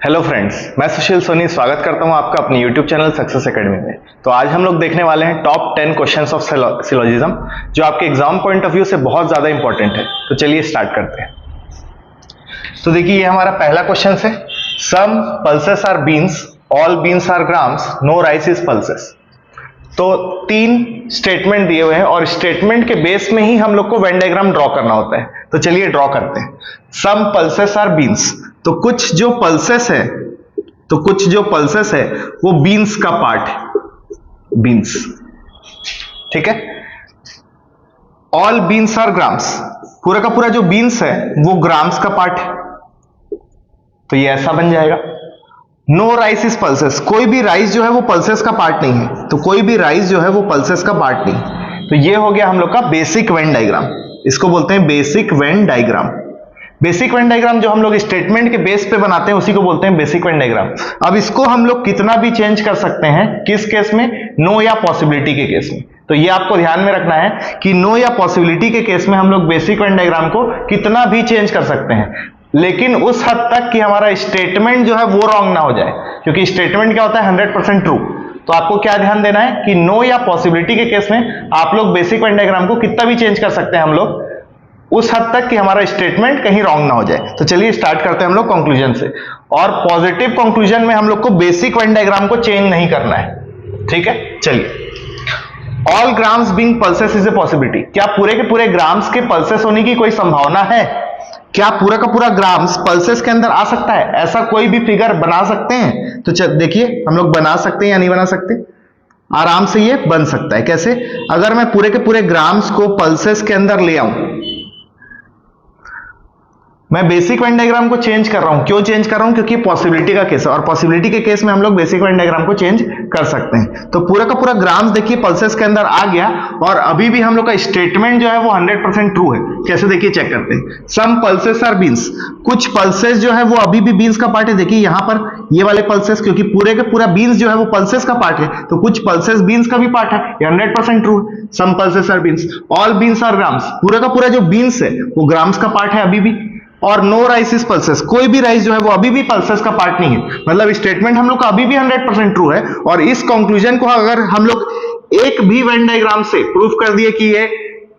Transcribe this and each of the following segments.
Hello friends, मैं सुशील सोनी स्वागत करता हूं आपका अपने यूट्यूब चैनल सक्सेस एकेडमी में। तो आज हम लोग देखने वाले हैं टॉप 10 क्वेश्चंस ऑफ सिलोजिज्म जो आपके एग्जाम पॉइंट ऑफ व्यू से बहुत ज्यादा इंपॉर्टेंट है। तो चलिए स्टार्ट करते हैं। तो देखिए ये हमारा पहला क्वेश्चन है, some pulses are beans, all beans are grams, no rice is pulses. तो तीन स्टेटमेंट दिए हुए हैं और स्टेटमेंट के बेस में ही हम लोग को वेन डायग्राम ड्रॉ करना होता है। तो चलिए ड्रॉ करते हैं। सम पल्सेस आर बीन्स, तो कुछ जो पल्सेस है वो बीन्स का पार्ट है, बीन्स, ठीक है। ऑल बीन्स आर ग्राम्स, पूरा का पूरा जो बीन्स है वो ग्राम्स का पार्ट है, तो ये ऐसा बन जाएगा। नो राइस इज पल्सेस, कोई भी राइस जो है वो पल्सेस का पार्ट नहीं है, तो कोई भी राइस जो है वो पल्सेस का पार्ट नहीं। तो ये हो गया हम लोग का बेसिक वेन डायग्राम, इसको बोलते हैं basic venn diagram. Basic venn diagram जो हम लोग स्टेटमेंट के बेस पे बनाते हैं उसी को बोलते हैं बेसिक वेन डायग्राम। अब इसको हम लोग कितना भी चेंज कर सकते हैं, किस केस में, नो या पॉसिबिलिटी के केस में। तो ये आपको ध्यान में रखना है कि नो या पॉसिबिलिटी के केस में हम लोग बेसिक वेन डायग्राम को कितना भी चेंज कर सकते हैं, लेकिन उस हद तक कि हमारा स्टेटमेंट जो है वो रॉन्ग ना हो जाए, क्योंकि स्टेटमेंट क्या होता है 100% ट्रू। तो आपको क्या ध्यान देना है कि नो या पॉसिबिलिटी के केस में आप लोग बेसिक वेन डायग्राम को कितना भी चेंज कर सकते हैं हम लोग, उस हद तक कि हमारा स्टेटमेंट कहीं रॉन्ग ना हो जाए। तो चलिए स्टार्ट करते हैं हम लोग कंक्लूजन से। और पॉजिटिव कंक्लूजन में हम लोग को बेसिक वेन डायग्राम को चेंज नहीं करना है, ठीक है। चलिए, all grams being pulses is a possibility, क्या पूरे के पूरे ग्राम्स के पल्सेस होने की कोई संभावना है? क्या पूरा का पूरा ग्राम्स पल्सेस के अंदर आ सकता है? ऐसा कोई भी फिगर बना सकते हैं? तो देखिए हम लोग बना सकते हैं या नहीं बना सकते, आराम से ये बन सकता है। कैसे? अगर मैं पूरे के पूरे ग्राम्स को पल्सेस के अंदर ले आऊं, मैं बेसिक वेन डायग्राम को चेंज कर रहा हूं। क्यों चेंज कर रहा हूं? क्योंकि पॉसिबिलिटी का केस है, और पॉसिबिलिटी के केस में हम लोग बेसिक वेन डायग्राम को चेंज कर सकते हैं। तो पूरा का पूरा ग्राम्स देखिए पल्सेस के अंदर आ गया, और अभी भी हम लोग का स्टेटमेंट जो है वो 100% ट्रू है। कैसे? देखिए चेक करते हैं। सम पल्सेस आर बीन्स, कुछ पल्सेस जो है वो अभी भी बीन्स का पार्ट है। देखिए यहां पर ये वाले पल्सेस, क्योंकि पूरे के पूरा बीन्स जो है वो पल्सेस का पार्ट है, तो कुछ पल्सेस बीन्स का भी पार्ट है, ये 100% ट्रू है। Some pulses are beans, all beans are grams, पूरा का पूरा जो बीन्स है वो ग्राम्स का पार्ट है अभी भी। और नो राइस इज पल्सेस, कोई भी राइस जो है वो अभी भी पल्सेस का पार्ट नहीं है। मतलब स्टेटमेंट हम लोग का अभी भी 100% ट्रू है। और इस कंक्लूजन को अगर हम लोग एक भी वेन डायग्राम से प्रूफ कर दिए कि ये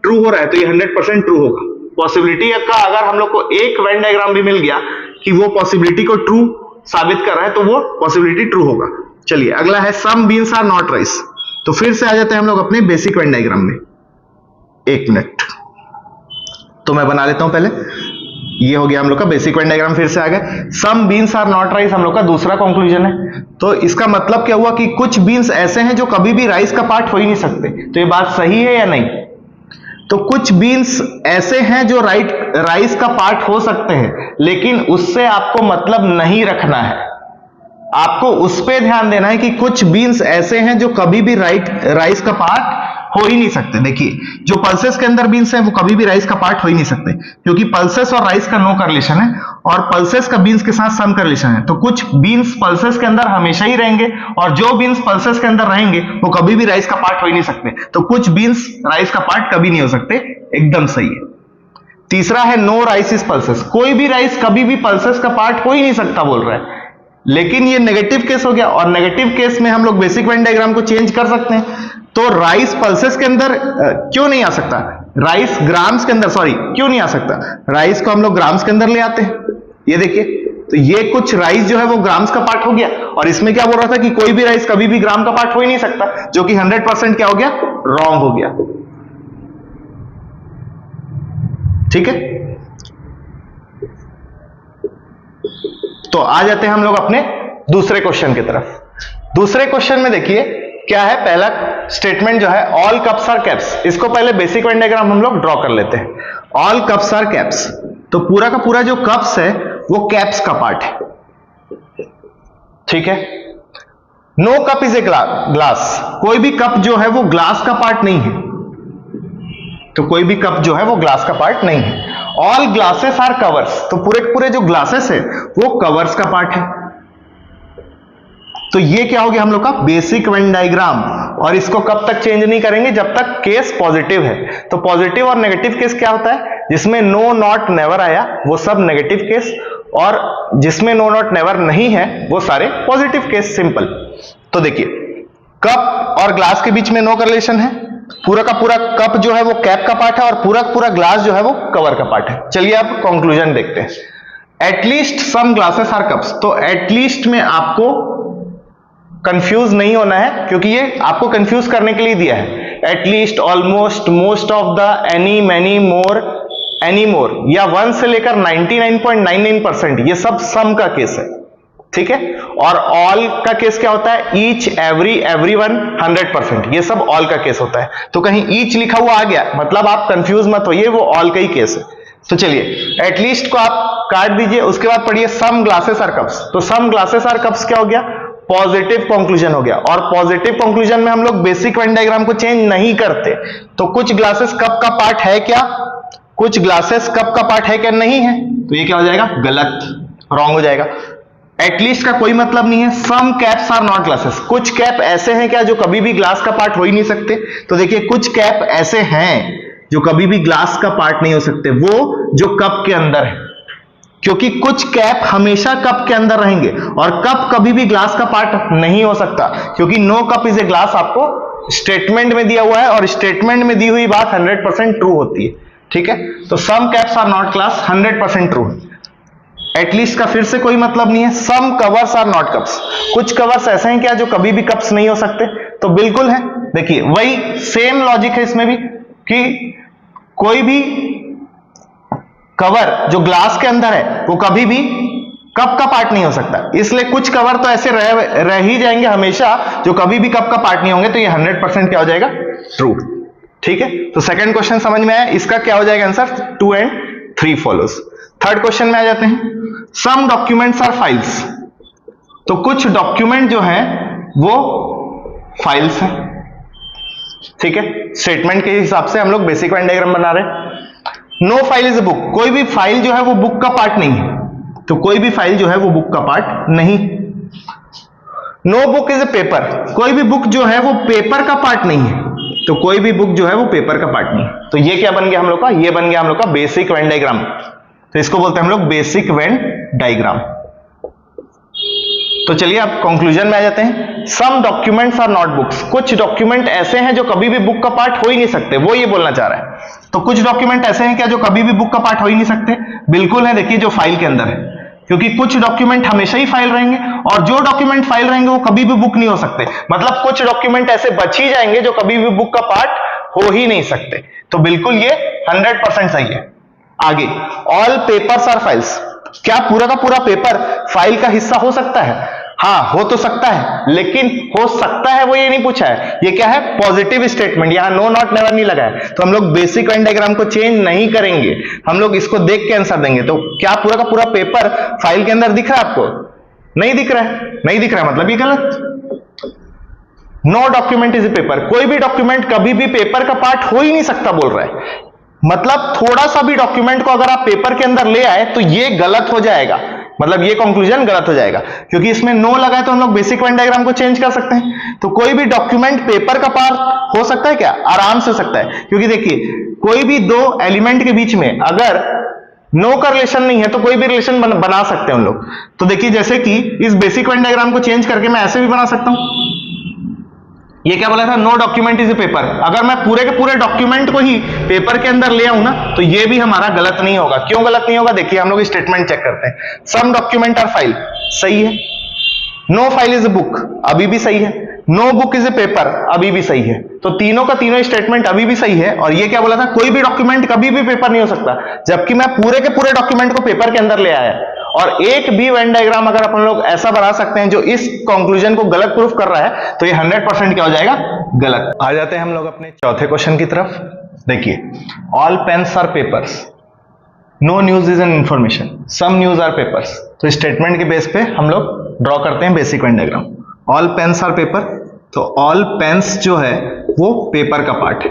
ट्रू हो रहा है, तो ये 100% ट्रू होगा। पॉसिबिलिटी का अगर हम लोग को एक वेन डायग्राम भी मिल गया कि वो पॉसिबिलिटी को ट्रू साबित कर रहा है, तो वो पॉसिबिलिटी ट्रू होगा। चलिए अगला है सम बीन्स आर नॉट राइस। तो फिर से आ जाते हैं हम लोग अपने बेसिक वेन डायग्राम में। एक मिनट, तो मैं बना लेता हूं पहले। ये हो गया हम लोग का बेसिक वेन डायग्राम, फिर से आ गए। सम बीन्स आर नॉट राइस हम लोग का दूसरा कंक्लूजन है। तो इसका मतलब क्या हुआ कि कुछ बीन्स ऐसे हैं जो कभी भी राइस का पार्ट हो ही नहीं सकते। तो ये बात सही है या नहीं? तो कुछ बीन्स ऐसे हैं जो राइस का पार्ट हो सकते हैं, लेकिन उससे आपको मतलब नहीं रखना है। आपको उस पर ध्यान देना है कि कुछ बीन्स ऐसे हैं जो कभी भी राइस का पार्ट हो ही नहीं सकते। देखिए जो पल्सेस के अंदर बीन्स हैं वो कभी भी राइस का पार्ट हो ही नहीं सकते, क्योंकि पल्सेस और राइस का नो करलेशन है, और पल्सेस का बीन्स के साथ सम करलेशन है। तो कुछ बीन्स पल्सेस के अंदर हमेशा ही रहेंगे, और जो बीन्स पल्सेस के अंदर रहेंगे वो कभी भी राइस का पार्ट हो ही नहीं सकते। तो कुछ बीन्स राइस का पार्ट कभी नहीं हो सकते, एकदम सही है। तीसरा है नो राइस इज पल्सेस, कोई भी राइस कभी भी पल्सेस का पार्ट हो ही नहीं सकता बोल रहा है, लेकिन ये नेगेटिव केस हो गया। और नेगेटिव केस में हम लोग बेसिक वेन डायग्राम को चेंज कर सकते हैं। तो राइस पल्सेस के अंदर क्यों नहीं आ सकता? राइस ग्राम्स के अंदर, सॉरी, क्यों नहीं आ सकता? राइस को हम लोग ग्राम्स के अंदर ले आते हैं। ये देखिए, तो ये कुछ राइस जो है वो ग्राम्स का पार्ट हो गया, और इसमें क्या बोल रहा था कि कोई भी राइस कभी भी ग्राम का पार्ट हो ही नहीं सकता, जो कि 100% क्या हो गया? रॉन्ग हो गया, ठीक है। तो आ जाते हैं हम लोग अपने दूसरे क्वेश्चन की तरफ। दूसरे क्वेश्चन में देखिए क्या है। पहला स्टेटमेंट जो है ऑल कप्स आर कैप्स, इसको पहले बेसिक वेन डायग्राम हम लोग ड्रॉ कर लेते हैं। ऑल कप्स आर कैप्स, तो पूरा का पूरा जो कप्स है वो कैप्स का पार्ट है, ठीक है। No cup is a glass, कोई भी कप जो है वो ग्लास का पार्ट नहीं है। तो कोई भी कप जो है वो ग्लास का पार्ट नहीं है। ऑल ग्लासेस आर कवर्स, तो पूरे पूरे जो ग्लासेस है वो कवर्स का पार्ट है। तो ये क्या हो गया हम लोग का बेसिक वेन डायग्राम, और इसको कब तक चेंज नहीं करेंगे? जब तक केस पॉजिटिव है। तो पॉजिटिव और नेगेटिव केस क्या होता है? जिसमें नो, नॉट, नेवर आया वो सब नेगेटिव केस, और जिसमें नो नॉट नेवर नहीं है वो सारे पॉजिटिव केस, सिंपल। तो देखिए कप और ग्लास के बीच में नो करलेशन है, पूरा का पूरा कप जो है वो कैप का पार्ट है और पूरा का पूरा ग्लास जो है वो कवर का पार्ट है। चलिए अब कंक्लूजन देखते हैं। At least some glasses are cups, तो एटलीस्ट में आपको कंफ्यूज नहीं होना है क्योंकि ये आपको कंफ्यूज करने के लिए दिया है। At least, almost, most of the, any, many, more, any more, या 1 से लेकर 99.99% ये सब सम का केस है, ठीक है। और ऑल का केस क्या होता है? ईच, एवरी, एवरीवन, 100%, ये सब ऑल का केस होता है। तो कहीं ईच लिखा हुआ आ गया मतलब आप कंफ्यूज मत होइए, वो ऑल का ही केस है। तो चलिए एटलीस्ट को आप काट दीजिए, उसके बाद पढ़िए सम ग्लासेस आर कप्स। तो सम ग्लासेस आर कप्स क्या हो गया? पॉजिटिव कंक्लूजन हो गया। और पॉजिटिव कंक्लूजन में हम लोग बेसिक वेन डायग्राम को चेंज नहीं करते। तो कुछ ग्लासेस कप का पार्ट है क्या, कुछ ग्लासेस कप का पार्ट है क्या, नहीं है, तो ये क्या हो जाएगा? गलत, रॉन्ग हो जाएगा। एटलीस्ट का कोई मतलब नहीं है। सम कैप्स आर नॉट ग्लासेस, कुछ कैप ऐसे हैं क्या जो कभी भी ग्लास का पार्ट हो ही नहीं सकते? तो देखिए कुछ कैप ऐसे हैं जो कभी भी ग्लास का पार्ट नहीं हो सकते, वो जो कप के अंदर है, क्योंकि कुछ कैप हमेशा कप के अंदर रहेंगे और कप कभी भी ग्लास का पार्ट नहीं हो सकता, क्योंकि no cup is a glass आपको स्टेटमेंट में दिया हुआ है और स्टेटमेंट में दी हुई बात 100% ट्रू होती है, ठीक है। तो some caps are not glass 100% true है। एटलीस्ट का फिर से कोई मतलब नहीं है। Some covers are not cups, कुछ कवर्स ऐसे हैं क्या जो कभी भी कप्स नहीं हो सकते? तो बिल्कुल है। देखिए वही सेम लॉजिक है इसमें भी कि कोई भी कवर जो ग्लास के अंदर है वो कभी भी कप का पार्ट नहीं हो सकता, इसलिए कुछ कवर तो ऐसे रह ही जाएंगे हमेशा जो कभी भी कप का पार्ट नहीं होंगे। तो ये 100% क्या हो जाएगा? ट्रू, ठीक है। तो सेकंड क्वेश्चन समझ में आया, इसका क्या हो जाएगा answer? 2 and 3 follows. Third question में आ जाते हैं। सम डॉक्यूमेंट्स आर फाइल्स, तो कुछ डॉक्यूमेंट जो है वो फाइल्स हैं, ठीक है। स्टेटमेंट के हिसाब से हम लोग बेसिक वेन डायग्राम बना रहे हैं। No file is a book, कोई भी फाइल जो है वो बुक का पार्ट नहीं है, तो कोई भी फाइल जो है वो बुक का पार्ट नहीं। No book is a paper, कोई भी बुक जो है वो पेपर का पार्ट नहीं है, तो कोई भी बुक जो है वो पेपर का पार्ट नहीं है। तो ये क्या बन गया हम लोग का? ये बन गया हम लोग का बेसिक वेन डायग्राम। तो इसको बोलते हैं हम लोग बेसिक वेन डायग्राम। तो चलिए अब कंक्लूजन में आ जाते हैं। Some documents are not books, कुछ डॉक्यूमेंट ऐसे हैं जो कभी भी बुक का पार्ट हो ही नहीं सकते, वो ये बोलना चाह रहा है। तो कुछ डॉक्यूमेंट ऐसे हैं क्या जो कभी भी बुक का पार्ट हो ही नहीं सकते? बिल्कुल है। देखिए जो फाइल के अंदर है, क्योंकि कुछ डॉक्यूमेंट हमेशा ही फाइल रहेंगे और जो डॉक्यूमेंट फाइल रहेंगे वो कभी भी बुक नहीं हो सकते, मतलब कुछ डॉक्यूमेंट ऐसे बच ही जाएंगे जो कभी भी बुक का पार्ट हो ही नहीं सकते। तो बिल्कुल ये 100% सही है। आगे, ऑल पेपर्स आर फाइल्स, क्या पूरा का पूरा पेपर फाइल का हिस्सा हो सकता है? हाँ हो तो सकता है, लेकिन हो सकता है वो ये नहीं पूछा है, ये क्या है? पॉजिटिव स्टेटमेंट, यहां नो नॉट नेवर नहीं लगा है। तो हम लोग बेसिक वेन डायग्राम को चेंज नहीं करेंगे, हम लोग इसको देख के आंसर देंगे। तो क्या पूरा का पूरा पेपर फाइल के अंदर दिख रहा है आपको? नहीं दिख रहा है, नहीं दिख रहा है मतलब ये गलत। No document is a paper, कोई भी डॉक्यूमेंट कभी भी पेपर का पार्ट हो ही नहीं सकता बोल रहा है, मतलब थोड़ा सा भी डॉक्यूमेंट को अगर आप पेपर के अंदर ले आए तो ये गलत हो जाएगा, मतलब ये कंक्लूजन गलत हो जाएगा, क्योंकि इसमें नो लगा है। तो हम लोग बेसिक वेन डायग्राम को चेंज कर सकते हैं। तो कोई भी डॉक्यूमेंट पेपर का पार्ट हो सकता है क्या? आराम से हो सकता है, क्योंकि देखिए कोई भी दो एलिमेंट के बीच में अगर नो का रिलेशन नहीं है तो कोई भी रिलेशन बना सकते हैं हम लोग। तो देखिए जैसे कि इस बेसिक वेन डायग्राम को चेंज करके मैं ऐसे भी बना सकता हूं। ये क्या बोला था? No document is a paper. अगर मैं पूरे के पूरे डॉक्यूमेंट को ही पेपर के अंदर ले आऊं ना तो ये भी हमारा गलत नहीं होगा। क्यों गलत नहीं होगा? देखिए हम लोग स्टेटमेंट चेक करते हैं। सम डॉक्यूमेंट आर फाइल, सही है। No file is a book, अभी भी सही है। No book is a paper, अभी भी सही है। तो तीनों का तीनों स्टेटमेंट अभी भी सही है। और ये क्या बोला था? कोई भी डॉक्यूमेंट कभी भी पेपर नहीं हो सकता, जबकि मैं पूरे के पूरे डॉक्यूमेंट को पेपर के अंदर ले आया। और एक भी वेन डायग्राम अगर अपन लोग ऐसा बना सकते हैं जो इस कंक्लूजन को गलत प्रूफ कर रहा है तो ये 100% क्या हो जाएगा? गलत। आ जाते हैं हम लोग अपने चौथे क्वेश्चन की तरफ। देखिए, all pens are papers, no news is an information, some news are papers. तो स्टेटमेंट के बेस पे हम लोग ड्रॉ करते हैं basic venn diagram. All pens are paper, तो ऑल पेन्स जो है वो पेपर का पार्ट है,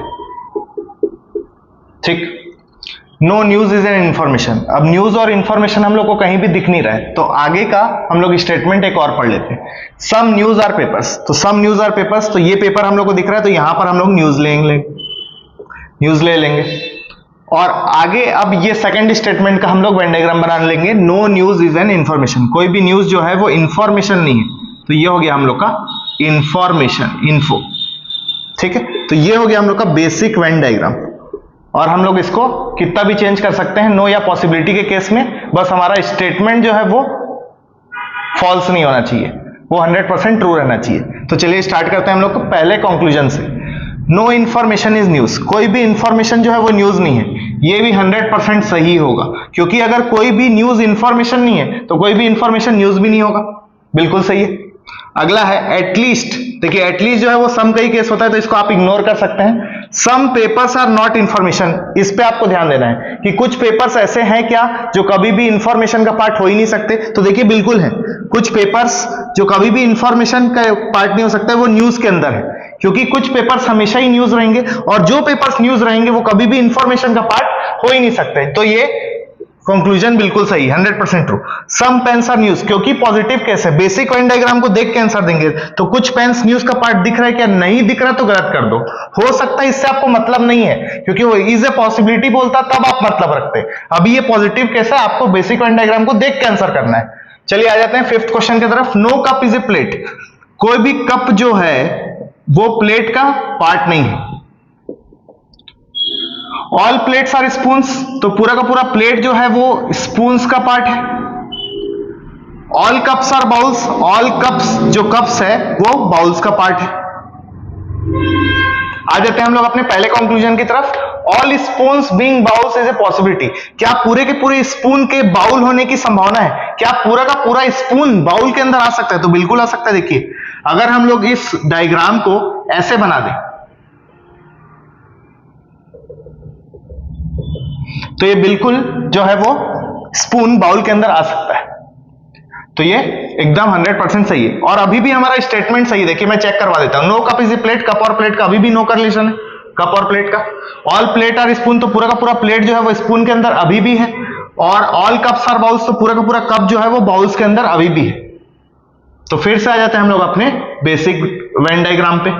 ठीक। No news is an information, अब न्यूज और इंफॉर्मेशन हम लोग को कहीं भी दिख नहीं रहा है, तो आगे का हम लोग स्टेटमेंट एक और पढ़ लेते हैं। सम न्यूज आर पेपर्स, तो सम न्यूज आर पेपर्स, तो ये पेपर हम लोग को दिख रहा है तो यहां पर हम लोग न्यूज ले लेंगे। और आगे अब ये सेकंड स्टेटमेंट का हम लोग वेन डायग्राम बना लेंगे। No news is an information, कोई भी न्यूज जो है वो इंफॉर्मेशन नहीं है, तो ये हो गया हम लोग का इंफॉर्मेशन, इन्फो। ठीक है, तो ये हो गया हम लोग का बेसिक वेन डायग्राम। और हम लोग इसको कितना भी चेंज कर सकते हैं, नो या पॉसिबिलिटी के केस में, बस हमारा स्टेटमेंट जो है वो फॉल्स नहीं होना चाहिए, वो 100% ट्रू रहना चाहिए। तो चलिए स्टार्ट करते हैं हम लोग को पहले कंक्लूजन से। नो इंफॉर्मेशन इज न्यूज, कोई भी इंफॉर्मेशन जो है वो न्यूज नहीं है, ये भी 100% सही होगा, क्योंकि अगर कोई भी न्यूज इंफॉर्मेशन नहीं है तो कोई भी इंफॉर्मेशन न्यूज भी नहीं होगा, बिल्कुल सही है। अगला है एटलीस्ट, देखिए एटलीस्ट जो है वो सम का ही केस होता है, तो इसको आप इग्नोर कर सकते हैं। Some papers are not information, इस पे आपको ध्यान देना है कि कुछ पेपर्स ऐसे हैं क्या जो कभी भी इंफॉर्मेशन का पार्ट हो ही नहीं सकते, तो देखिए बिल्कुल है, कुछ पेपर्स जो कभी भी इंफॉर्मेशन का पार्ट नहीं हो सकता, वो न्यूज के अंदर है, क्योंकि कुछ पेपर्स हमेशा ही न्यूज रहेंगे और जो पेपर्स न्यूज रहेंगे वो कभी भी इंफॉर्मेशन का पार्ट हो ही नहीं सकते। तो ये कंक्लूजन बिल्कुल सही, 100% ट्रू। सम पेन्स आर न्यूज, क्योंकि पॉजिटिव केस है, बेसिक वेन डायग्राम को देख के आंसर देंगे, तो कुछ पेन्स न्यूज का पार्ट दिख रहा है क्या, नहीं दिख रहा तो गलत कर दो। हो सकता है इससे आपको मतलब नहीं है, क्योंकि वो इज ए पॉसिबिलिटी बोलता तब आप मतलब रखते, अभी ये पॉजिटिव केस है, आपको बेसिक वेन डायग्राम को देख के आंसर करना है। चलिए आ जाते हैं फिफ्थ क्वेश्चन की तरफ। No cup is a plate, कोई भी कप जो है वो प्लेट का पार्ट नहीं है। ऑल प्लेट्स आर स्पून्स, तो पूरा का पूरा प्लेट जो है वो स्पून्स का पार्ट है। All cups are bowls, all cups जो कप्स है वो बाउल्स का पार्ट है। आ जाते हैं हम लोग अपने पहले कंक्लूजन की तरफ। All spoons being bowls is a possibility, क्या पूरे के पूरे स्पून के बाउल होने की संभावना है, क्या पूरा का पूरा स्पून बाउल के अंदर आ सकता है, तो बिल्कुल आ सकता है। देखिए अगर हम लोग इस डायग्राम को ऐसे बना दें तो ये बिल्कुल जो है वो स्पून बाउल के अंदर आ सकता है, तो ये एकदम 100% सही है। और अभी भी हमारा स्टेटमेंट सही है, देखिए मैं चेक करवा देता हूं। No cup is a plate, cup और प्लेट का अभी भी नो का रिलेशन है, कप और प्लेट का। ऑल प्लेट आर स्पून, तो पूरा का पूरा प्लेट जो है वो स्पून के अंदर अभी भी है। और ऑल कप्स आर बाउल्स, तो पूरा का पूरा कप जो है वो बाउल्स के अंदर अभी भी है। तो फिर से आ जाते हैं हम लोग अपने बेसिक वेन डायग्राम पे।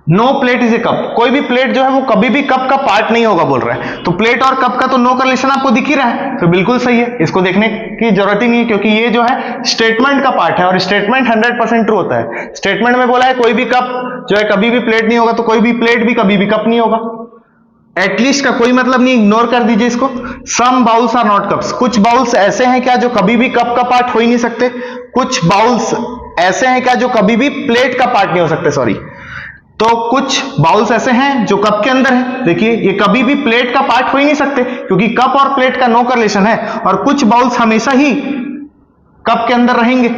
No plate is a cup, कोई भी प्लेट जो है वो कभी भी कप का पार्ट नहीं होगा बोल रहा है, तो प्लेट और कप का तो नो का रिलेशन आपको दिख ही रहा है, तो बिल्कुल सही है, इसको देखने की जरूरत ही नहीं है, क्योंकि ये जो है स्टेटमेंट का पार्ट है और स्टेटमेंट 100% ट्रू होता है। स्टेटमेंट में बोला है कोई भी कप जो है कभी भी प्लेट नहीं होगा, तो कोई भी प्लेट भी कभी भी कप नहीं होगा। एटलीस्ट का कोई मतलब नहीं, इग्नोर कर दीजिए इसको। Some bowls are not cups, कुछ बाउल्स ऐसे हैं क्या जो कभी भी कप का पार्ट हो ही नहीं सकते, कुछ बाउल्स ऐसे हैं क्या जो कभी भी प्लेट का पार्ट नहीं हो सकते, सॉरी। तो कुछ बाउल्स ऐसे हैं जो कप के अंदर है, देखिए ये कभी भी प्लेट का पार्ट हो ही नहीं सकते, क्योंकि कप और प्लेट का नो का रिलेशन है। और कुछ बाउल्स हमेशा ही कप के अंदर रहेंगे,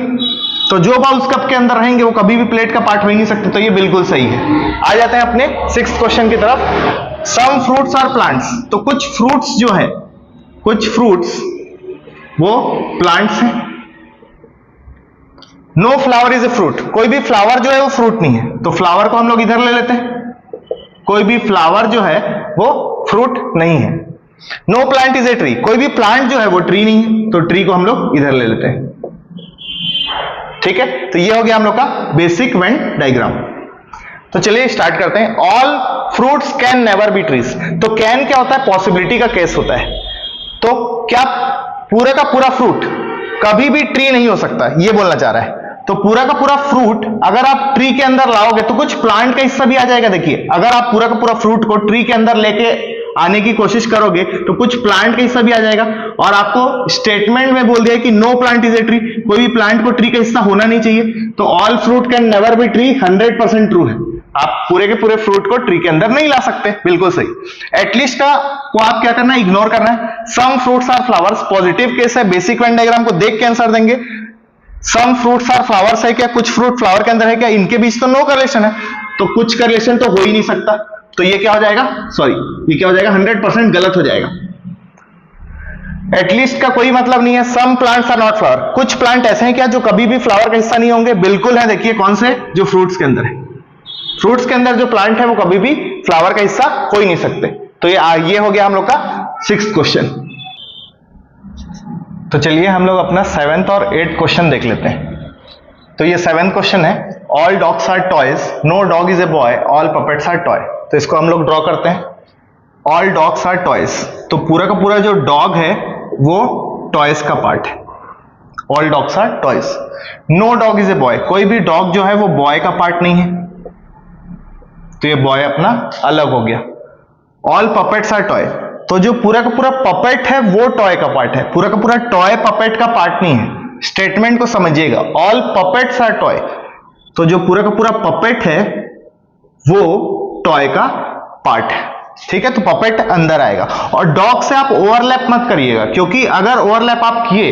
तो जो बाउल्स कप के अंदर रहेंगे वो कभी भी प्लेट का पार्ट हो ही नहीं सकते, तो ये बिल्कुल सही है। आ जाते हैं अपने सिक्स्थ क्वेश्चन की तरफ। सम फ्रूट्स आर प्लांट्स, तो कुछ फ्रूट्स जो है, कुछ फ्रूट्स वो प्लांट्स हैं। No flower is a fruit, कोई भी फ्लावर जो है वो फ्रूट नहीं है, तो फ्लावर को हम लोग इधर ले लेते हैं, कोई भी फ्लावर जो है वो फ्रूट नहीं है। No plant is a tree, कोई भी प्लांट जो है वो ट्री नहीं है, तो ट्री को हम लोग इधर ले लेते हैं। ठीक है, तो ये हो गया हम लोग का बेसिक वेन डायग्राम। तो चलिए स्टार्ट करते हैं। All fruits can never be trees, तो कैन क्या होता है, पॉसिबिलिटी का केस होता है, तो क्या पूरा का पूरा फ्रूट कभी भी ट्री नहीं हो सकता, ये बोलना चाह रहा है। तो पूरा का पूरा फ्रूट अगर आप ट्री के अंदर लाओगे तो कुछ प्लांट का हिस्सा भी आ जाएगा। देखिए अगर आप पूरा का पूरा फ्रूट को ट्री के अंदर लेके आने की कोशिश करोगे तो कुछ प्लांट का हिस्सा भी आ जाएगा। और आपको स्टेटमेंट में बोल दिया कि no plant is a tree, कोई भी प्लांट को ट्री का हिस्सा होना नहीं चाहिए, तो all fruit can never be tree 100% true है, आप पूरे के पूरे फ्रूट को ट्री के अंदर नहीं ला सकते, बिल्कुल सही। एटलीस्ट का को आप क्या करना है, इग्नोर करना है। Some fruits are flowers, positive case है, बेसिक वेन डायग्राम को देख के आंसर देंगे। सम फ्रूट्स आर फ्लावर्स है क्या, कुछ फ्रूट फ्लावर के अंदर है क्या, इनके बीच तो नो का रिलेशन है, तो कुछ का रिलेशन तो हो ही नहीं सकता, तो ये क्या हो जाएगा, सॉरी ये क्या हो जाएगा, 100% गलत हो जाएगा। एटलीस्ट का कोई मतलब नहीं है। Some plants are not flower, कुछ प्लांट ऐसे हैं क्या जो कभी भी फ्लावर का हिस्सा नहीं होंगे, बिल्कुल है। देखिए कौन से, जो फ्रूट्स के अंदर है, फ्रूट्स के अंदर जो प्लांट है वो कभी भी फ्लावर का हिस्सा हो ही नहीं सकते। तो ये हो गया हम लोग का सिक्स्थ क्वेश्चन। तो चलिए हम लोग अपना 7th और 8th क्वेश्चन देख लेते हैं। तो ये 7th क्वेश्चन है, all dogs are toys, no dog is a boy, all puppets are toy. तो इसको हम लोग ड्रॉ करते हैं। ऑल डॉग्स आर टॉयज, तो पूरा का पूरा जो डॉग है वो टॉयज का पार्ट है। All dogs are toys. No dog is a boy, कोई भी डॉग जो है वो बॉय का पार्ट नहीं है, तो ये बॉय अपना अलग हो गया। ऑल पपेट्स आर टॉय, तो जो पूरा का पूरा पपेट है वो टॉय का पार्ट है, पूरा का पूरा टॉय पपेट का पार्ट नहीं है। स्टेटमेंट को समझिएगा, ऑल पपेट्स आर टॉय, तो जो पूरा का पूरा पपेट है वो टॉय का पार्ट है, ठीक है। तो पपेट अंदर आएगा। और डॉग से आप ओवरलैप मत करिएगा, क्योंकि अगर ओवरलैप आप किए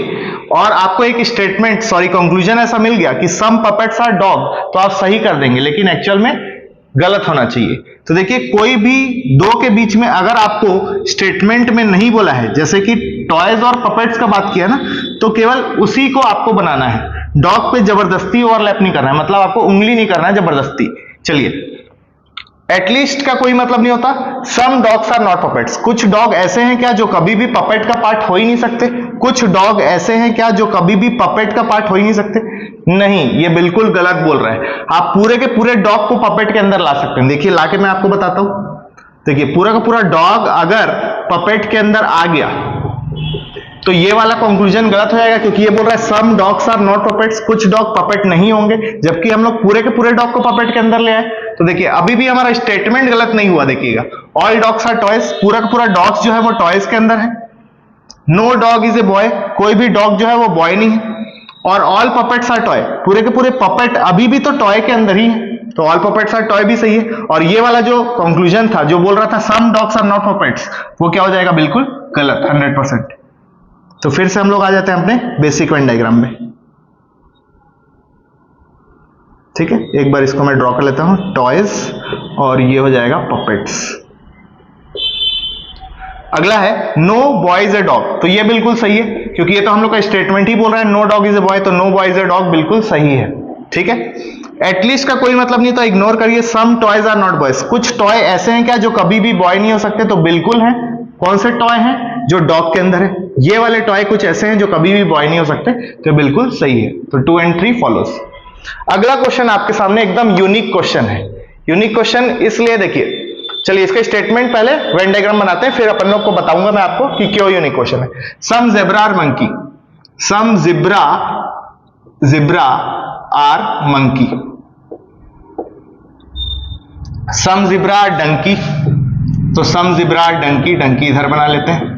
और आपको एक स्टेटमेंट कंक्लूजन ऐसा मिल गया कि सम पपेट्स आर डॉग, तो आप सही कर देंगे, लेकिन एक्चुअल में गलत होना चाहिए। तो देखिए, कोई भी दो के बीच में अगर आपको स्टेटमेंट में नहीं बोला है, जैसे कि टॉयज और पपेट्स का बात किया ना, तो केवल उसी को आपको बनाना है। डॉग पे जबरदस्ती ओवरलैप नहीं करना है, मतलब आपको उंगली नहीं करना है जबरदस्ती। चलिए, एटलीस्ट का कोई मतलब नहीं होता। Some dogs are not puppets, कुछ डॉग ऐसे हैं क्या जो कभी भी पपेट का पार्ट हो ही नहीं सकते? कुछ डॉग ऐसे हैं क्या जो कभी भी पपेट का पार्ट हो ही नहीं सकते? नहीं, ये बिल्कुल गलत बोल रहा है। आप पूरे के पूरे डॉग को पपेट के अंदर ला सकते हैं। देखिए, लाके मैं आपको बताता हूं। देखिए, पूरा का पूरा डॉग अगर पपेट के अंदर आ गया तो ये वाला कंक्लूजन गलत हो जाएगा, क्योंकि ये बोल रहा है some dogs are not puppets, कुछ डॉग पपेट नहीं होंगे, जबकि हम लोग पूरे के पूरे डॉग को पपेट के अंदर ले आए। तो देखिए, अभी भी हमारा स्टेटमेंट गलत नहीं हुआ। देखिएगा, ऑल डॉग्स आर टॉयज, पूरा का पूरा डॉग्स जो है वो टॉयज के अंदर है। No dog is a boy, कोई भी डॉग जो है वो बॉय नहीं है। और ऑल पपेट्स आर टॉय, पूरे के पूरे पपेट अभी भी तो टॉय के अंदर ही है, तो ऑल पपेट्स आर टॉय भी सही है। और ये वाला जो कंक्लूजन था जो बोल रहा था some dogs are not puppets, वो क्या हो जाएगा? बिल्कुल गलत, 100%। तो फिर से हम लोग आ जाते हैं अपने बेसिक वेन डायग्राम में, ठीक है। एक बार इसको मैं ड्रॉ कर लेता हूं, टॉयज, और ये हो जाएगा पपेट्स। अगला है no boy is a dog, तो ये बिल्कुल सही है, क्योंकि ये तो हम लोग का स्टेटमेंट ही बोल रहा है no dog is a boy, तो no boy is a dog बिल्कुल सही है, ठीक है। एटलीस्ट का कोई मतलब नहीं, तो इग्नोर करिए। Some toys are not boys, कुछ टॉय ऐसे हैं क्या जो कभी भी बॉय नहीं हो सकते? तो बिल्कुल है। कौन से टॉय हैं? जो डॉग के अंदर है। ये वाले टॉय कुछ ऐसे हैं जो कभी भी बॉय नहीं हो सकते, तो बिल्कुल सही है। तो 2 और 3 फॉलोज। अगला क्वेश्चन आपके सामने एकदम यूनिक क्वेश्चन है। यूनिक क्वेश्चन इसलिए, देखिए, चलिए इसका स्टेटमेंट पहले वेन डायग्राम बनाते हैं, फिर अपन लोग को बताऊंगा मैं आपको कि क्यों यूनिक क्वेश्चन है। Some zebra are monkey, some zebra are monkey, some zebra are donkey, तो some zebra are donkey, donkey इधर बना लेते हैं।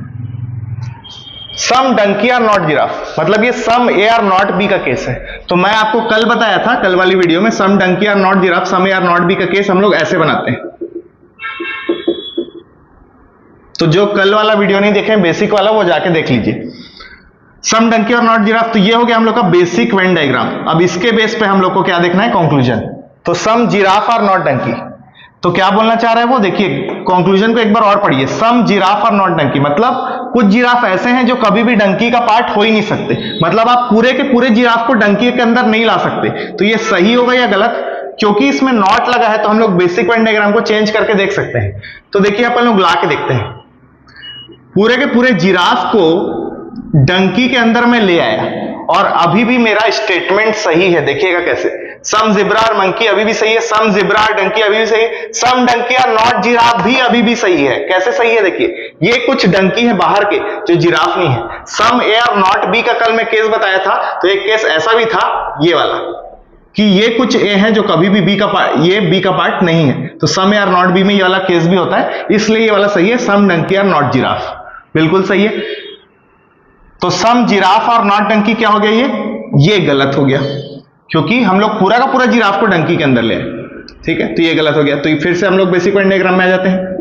Some donkey are not giraffe, मतलब ये some A are not B का केस है। तो मैं आपको कल बताया था, कल वाली वीडियो में, some donkey are not giraffe, some A are not B का केस हम लोग ऐसे बनाते हैं। तो जो कल वाला वीडियो नहीं देखे बेसिक वाला, वो जाके देख लीजिए। सम डंकी और नॉट जिराफ, तो ये हो गया हम लोग का बेसिक वेन डायग्राम। अब इसके बेस पे हम लोग को क्या देखना है? कंक्लूजन। तो सम जिराफ और नॉट डंकी, तो क्या बोलना चाह रहा है वो? देखिए, कंक्लूजन को एक बार और पढ़िए। सम जिराफ और नॉट डंकी, मतलब कुछ जिराफ ऐसे हैं जो कभी भी डंकी का पार्ट हो ही नहीं सकते, मतलब आप पूरे के पूरे जिराफ को डंकी के अंदर नहीं ला सकते। तो ये सही होगा या गलत? क्योंकि इसमें नॉट लगा है, तो हम लोग बेसिक वेन डायग्राम को चेंज करके देख सकते हैं। तो देखिए, अपन लोग ला के देखते हैं। पूरे के पूरे जिराफ को डंकी के अंदर में ले आया, और अभी भी मेरा स्टेटमेंट सही है। देखिएगा कैसे, सम ज़ेब्रा और मंकी अभी भी सही है, सम ज़ेब्रा और डंकी अभी भी सही है, सम डंकी और नॉट जिराफ भी अभी भी सही है। कैसे सही है? देखिए, ये कुछ डंकी है बाहर के जो जिराफ नहीं है। सम ए और नॉट बी का कल मैं केस बताया था, तो एक केस ऐसा भी था, ये वाला, कि ये कुछ ए है जो कभी भी बी का पार्ट, ये बी का पार्ट नहीं है। तो सम ए और नॉट बी में ये वाला केस भी होता है, इसलिए ये वाला सही है। सम डंकी और नॉट जिराफ बिल्कुल सही है। तो सम जिराफ और नॉट डंकी क्या हो गया? ये गलत हो गया, क्योंकि हम लोग पूरा का पूरा जिराफ को डंकी के अंदर ले आए, ठीक है। तो ये गलत हो गया। तो फिर से हम लोग बेसिक वेन डायग्राम में आ जाते हैं।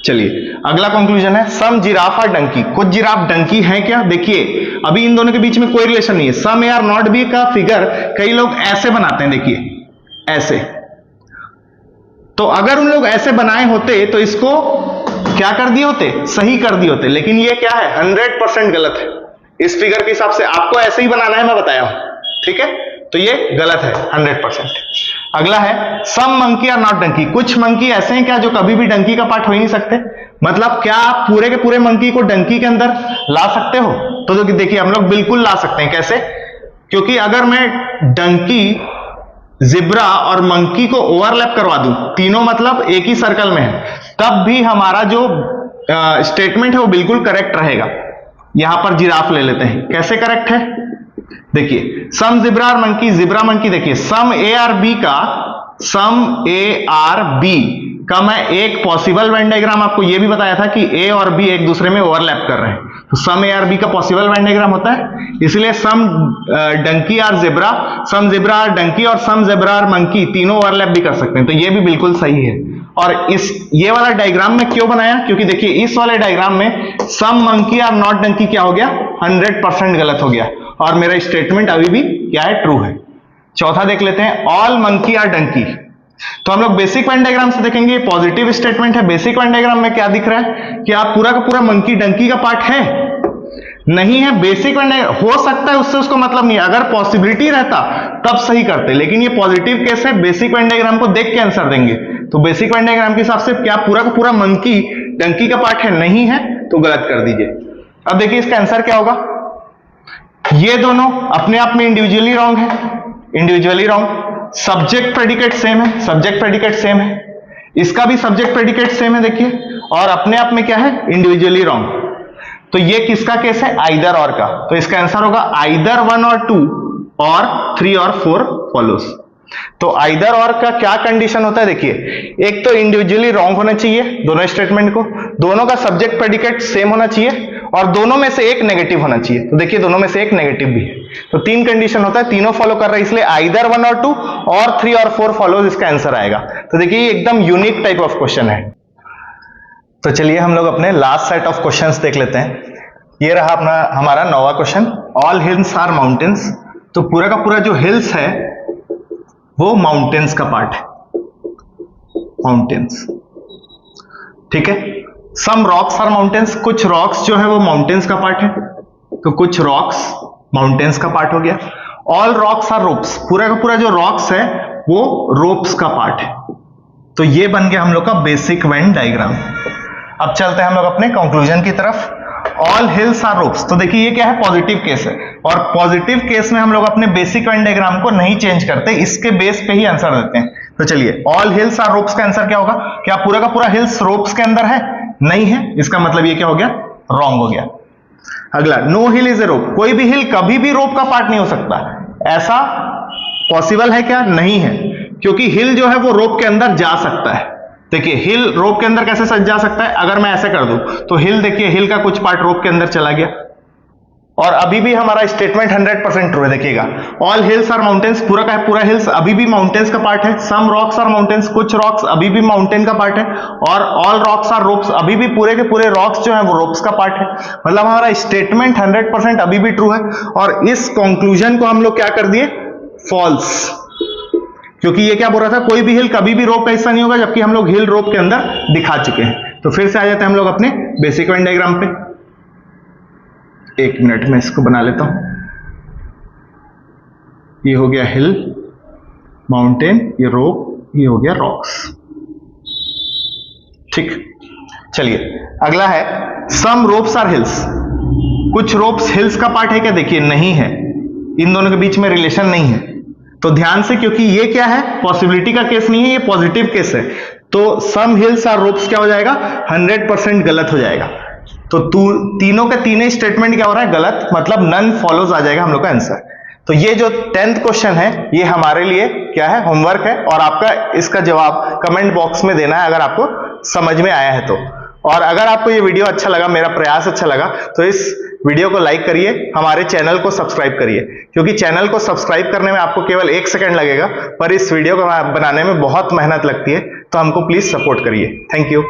चलिए, अगला कंक्लूजन है सम जिराफ और डंकी, कुछ जिराफ डंकी हैं क्या? देखिए, अभी इन दोनों के बीच में कोई रिलेशन नहीं है। सम ए और नॉट बी का फिगर कई लोग ऐसे बनाते हैं, देखिए ऐसे। तो अगर उन लोग ऐसे बनाए होते तो इसको क्या कर दिए होते? सही कर दिए होते। लेकिन ये क्या है? 100% गलत है। इस फिगर के हिसाब से आपको ऐसे ही बनाना है, मैं बताया हूं, ठीक है। तो ये गलत है 100%। अगला है सम मंकी और नॉट डंकी, कुछ मंकी ऐसे हैं क्या जो कभी भी डंकी का पार्ट हो ही नहीं सकते? मतलब क्या आप पूरे के पूरे मंकी को डंकी के अंदर ला सकते हो? तो देखिए, हम लोग बिल्कुल ला सकते हैं। कैसे? क्योंकि अगर मैं डंकी जिब्रा और मंकी को ओवरलैप करवा दूं, तीनों मतलब एक ही सर्कल में है, तब भी हमारा जो स्टेटमेंट है वो बिल्कुल करेक्ट रहेगा। यहां पर जिराफ ले लेते हैं, कैसे करेक्ट है देखिए, सम जिब्रा और मंकी, जिब्रा मंकी देखिए, सम ए आर बी का मैं एक पॉसिबल वेन डायग्राम आपको ये भी बताया था कि ए और बी एक दूसरे में ओवरलैप कर रहे हैं, तो सम ए आर बी का पॉसिबल वेन डायग्राम होता है, इसलिए some donkey are zebra, some zebra are donkey और सम जिब्रा आर मंकी तीनों ओवरलैप भी कर सकते हैं, तो ये भी बिल्कुल सही है। और ये वाला डायग्राम में क्यों बनाया, क्योंकि देखिए इस वाले डायग्राम में सम मंकी आर नॉट डंकी क्या हो गया, 100% गलत हो गया, और मेरा स्टेटमेंट अभी भी क्या है, ट्रू है। चौथा देख लेते हैं, ऑल मंकी आर डंकी, तो हम लोग बेसिक वेन डायग्राम से देखेंगे, पॉजिटिव स्टेटमेंट है। बेसिक वेन डायग्राम में क्या दिख रहा है कि आप पूरा का पूरा मंकी डंकी का पार्ट है, नहीं है। बेसिक वेन हो सकता है, उससे उसको मतलब नहीं है, अगर पॉसिबिलिटी रहता तब सही करते, लेकिन ये पॉजिटिव केस है, बेसिक वेन डायग्राम को देख के आंसर देंगे, तो बेसिक वेन डायग्राम के हिसाब से क्या पूरा का पूरा मंकी डंकी का पार्ट है, नहीं है, तो गलत कर दीजिए। अब देखिए इसका आंसर क्या होगा, ये दोनों अपने आप में इंडिविजुअली रॉन्ग है, individually wrong. Subject predicate same है, सब्जेक्ट प्रेडिकेट सेम है, इसका भी सब्जेक्ट प्रेडिकेट सेम है देखिए, और अपने आप में क्या है, इंडिविजुअली रॉन्ग। तो ये किसका केस है, आइदर और का, तो इसका आंसर होगा आइदर 1 और 2 और 3 और 4 फॉलोस। तो आइदर और का क्या कंडीशन होता है देखिए, एक तो इंडिविजुअली रॉन्ग होना चाहिए दोनों स्टेटमेंट को, दोनों का सब्जेक्ट प्रेडिकेट सेम होना चाहिए, और दोनों में से एक नेगेटिव होना चाहिए, तो देखिए दोनों में से एक नेगेटिव भी है, तो 3 कंडीशन होता है, तीनों फॉलो कर रहे हैं, इसलिए आइदर 1 और 2 और 3 और 4 फॉलोज इसका आंसर आएगा। तो देखिए ये एकदम यूनिक टाइप ऑफ क्वेश्चन है। तो चलिए हम लोग अपने लास्ट सेट ऑफ क्वेश्चंस देख लेते हैं। ये रहा अपना हमारा 9वां question, all hills are mountains, तो पूरा का पूरा जो हिल्स है वो माउंटेन्स का पार्ट है, माउंटेन्स, ठीक है। सम रॉक्स आर माउंटेन्स, कुछ रॉक्स जो है वो माउंटेन्स का पार्ट है, तो कुछ रॉक्स माउंटेन्स का पार्ट हो गया। ऑल रॉक्स आर रोप्स, पूरा का पूरा जो रॉक्स है वो रोप्स का पार्ट है, तो ये बन गया हम लोग का बेसिक वेन डायग्राम। अब चलते हैं हम लोग अपने कंक्लूजन की तरफ। ऑल हिल्स आर रोप्स, तो देखिए ये क्या है, पॉजिटिव केस है, और पॉजिटिव केस में हम लोग अपने बेसिक वेन डायग्राम को नहीं चेंज करते, इसके बेस पे ही आंसर देते हैं। तो चलिए ऑल हिल्स आर रोप्स का आंसर क्या होगा, क्या पूरा का पूरा हिल्स रोप्स के अंदर है, नहीं है, इसका मतलब ये क्या हो गया, रॉन्ग हो गया। अगला, नो हिल इज ए रोप, कोई भी हिल कभी भी रोप का पार्ट नहीं हो सकता, ऐसा पॉसिबल है क्या, नहीं है, क्योंकि हिल जो है वो रोप के अंदर जा सकता है। देखिए हिल रोप के अंदर कैसे जा सकता है, अगर मैं ऐसे कर दूं तो हिल, देखिए हिल का कुछ पार्ट रोप के अंदर चला गया, और अभी भी हमारा स्टेटमेंट 100% ट्रू है। देखिएगा ऑल हिल्स आर माउंटेन्स, पूरा का पूरा हिल्स अभी भी माउंटेन्स का पार्ट है, सम रॉक्स आर माउंटेन्स, कुछ रॉक्स अभी भी माउंटेन का पार्ट है, और ऑल रॉक्स आर रोप्स, अभी भी पूरे के पूरे रॉक्स जो है वो रोप्स का पार्ट है, मतलब हमारा स्टेटमेंट 100% अभी भी ट्रू है। और इस कंक्लूजन को हम लोग क्या कर दिए, फॉल्स, क्योंकि ये क्या बोल रहा था, कोई भी हिल कभी भी रोप का हिस्सा नहीं होगा, जबकि हम लोग हिल रोप के अंदर दिखा चुके हैं। तो फिर से आ जाते हैं हम लोग अपने बेसिक वेन डायग्राम पे। 1 मिनट में इसको बना लेता हूं। ये हो गया हिल, माउंटेन, ये रोप, ये हो गया रॉक्स, ठीक। चलिए अगला है सम रोप्स आर हिल्स, कुछ रोप्स हिल्स का पार्ट है क्या, देखिए नहीं है, इन दोनों के बीच में रिलेशन नहीं है। तो ध्यान से, क्योंकि ये क्या है, पॉसिबिलिटी का केस नहीं है, ये पॉजिटिव केस है, तो सम हिल्स आर रोप्स क्या हो जाएगा, 100% गलत हो जाएगा। तो तीनों के तीनों स्टेटमेंट क्या हो रहा है, गलत, मतलब नन फॉलोज आ जाएगा हम लोग का आंसर। तो ये जो 10th क्वेश्चन है ये हमारे लिए क्या है, होमवर्क है, और आपका इसका जवाब कमेंट बॉक्स में देना है अगर आपको समझ में आया है तो। और अगर आपको ये वीडियो अच्छा लगा, मेरा प्रयास अच्छा लगा, तो इस वीडियो को लाइक करिए, हमारे चैनल को सब्सक्राइब करिए, क्योंकि चैनल को सब्सक्राइब करने में आपको केवल 1 सेकंड लगेगा, पर इस वीडियो को बनाने में बहुत मेहनत लगती है, तो हमको प्लीज सपोर्ट करिए। Thank you.